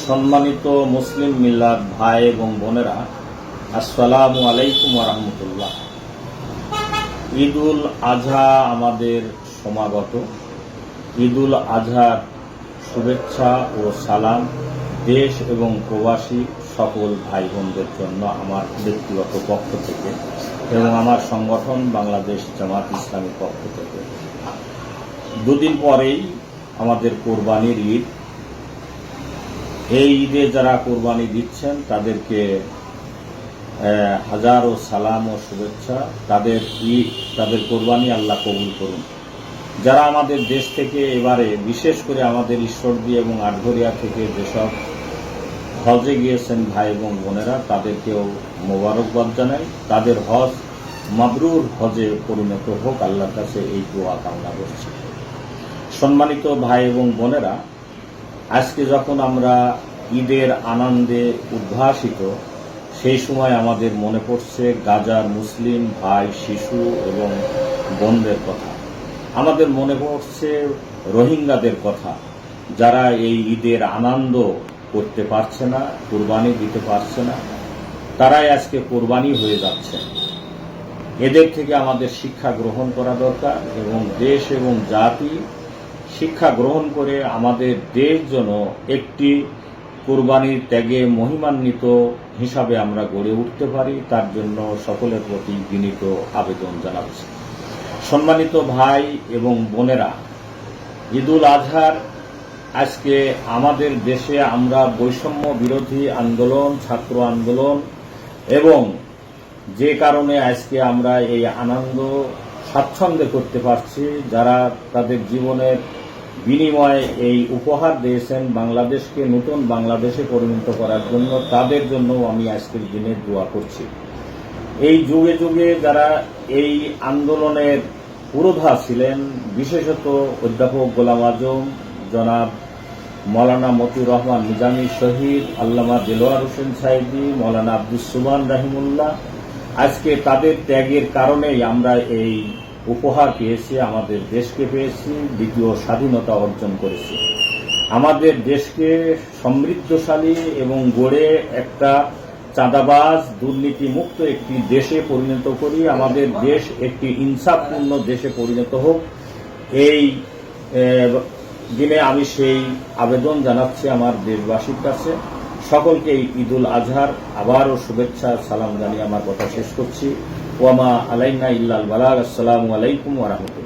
সম্মানিত মুসলিম মিল্লাত ভাই এবং বোনেরা, আসসালামু আলাইকুম ওয়া রাহমাতুল্লাহ। ঈদুল আজহা আমাদের সমাগত। ঈদুল আজহার শুভেচ্ছা ও সালাম দেশ এবং প্রবাসী সকল ভাই বোনদের জন্য আমার ব্যক্তিগত পক্ষ থেকে এবং আমার সংগঠন বাংলাদেশ জামাত ইসলামীর পক্ষ থেকে। দুদিন পরেই আমাদের কোরবানির ঈদ। এই ঈদে যারা কোরবানি দিচ্ছেন তাদেরকে হাজারো সালাম ও শুভেচ্ছা। তাদের ঈদ, তাদের কোরবানি আল্লাহ কবুল করুন। যারা আমাদের দেশ থেকে এবারে বিশেষ করে আমাদের ঈশ্বরদী এবং আটঘরিয়া থেকে যেসব হজে গিয়েছেন ভাই এবং বোনেরা, তাদেরকেও মোবারকবাদ জানাই। তাদের হজ মাবরুর হজে পরিণত হোক, আল্লাহর কাছে এই দোয়া কামনা করছি। সম্মানিত ভাই এবং বোনেরা, আজকে যখন আমরা ঈদের আনন্দে উদ্ভাসিত, সেই সময় আমাদের মনে পড়ছে গাজার মুসলিম ভাই, শিশু এবং বোনদের কথা। আমাদের মনে পড়ছে রোহিঙ্গাদের কথা, যারা এই ঈদের আনন্দ করতে পারছে না, কোরবানি দিতে পারছে না। তারাই আজকে কোরবানি হয়ে যাচ্ছে। এদের থেকে আমাদের শিক্ষা গ্রহণ করা দরকার এবং দেশ এবং জাতি শিক্ষা গ্রহণ করে আমাদের দেশ যেন একটি কোরবানির ত্যাগে মহিমান্বিত হিসাবে আমরা গড়ে উঠতে পারি, তার জন্য সকলের প্রতি বিনীত আবেদন জানাচ্ছি। সম্মানিত ভাই এবং বোনেরা, ঈদুল আজহার আজকে আমাদের দেশে আমরা বৈষম্য বিরোধী আন্দোলন, ছাত্র আন্দোলন এবং যে কারণে আজকে আমরা এই আনন্দ স্বাচ্ছন্দ্যে করতে পারছি, যারা তাদের জীবনের বিনিময়ে এই উপহার দিয়েছেন বাংলাদেশকে নতুন বাংলাদেশে পরিণত করার জন্য, তাদের জন্য আমি আজকের দিনে দোয়া করছি। এই যুগে যুগে যারা এই আন্দোলনের পুরোধা ছিলেন, বিশেষত অধ্যাপক গোলাম আজম, জনাব মৌলানা মতিউর রহমান নিজামী শহীদ, আল্লামা দেলোয়ার হোসেন সাইদি, মৌলানা আব্দুস সুবহান রাহিমুল্লাহ, আজকে তাদের ত্যাগের কারণেই আমরা এই উপহার পেয়েছি, আমাদের দেশকে পেয়েছি, দ্বিতীয় স্বাধীনতা অর্জন করেছি। আমাদের দেশকে সমৃদ্ধশালী এবং গড়ে একটা চাঁদাবাজ, দুর্নীতিমুক্ত একটি দেশে পরিণত করি। আমাদের দেশ একটি ইনসাফপূর্ণ দেশে পরিণত হোক, এই দিনে আমি সেই আবেদন জানাচ্ছি আমার দেশবাসীর কাছে। সকলকে ঈদুল আজহার আবারও শুভেচ্ছা সালাম জানিয়ে আমার কথা শেষ করছি। ওয়ামা আলাইনা ইল্লাল বালাগ। আসসালামু আলাইকুম ওয়া রাহমাতুল্লাহ।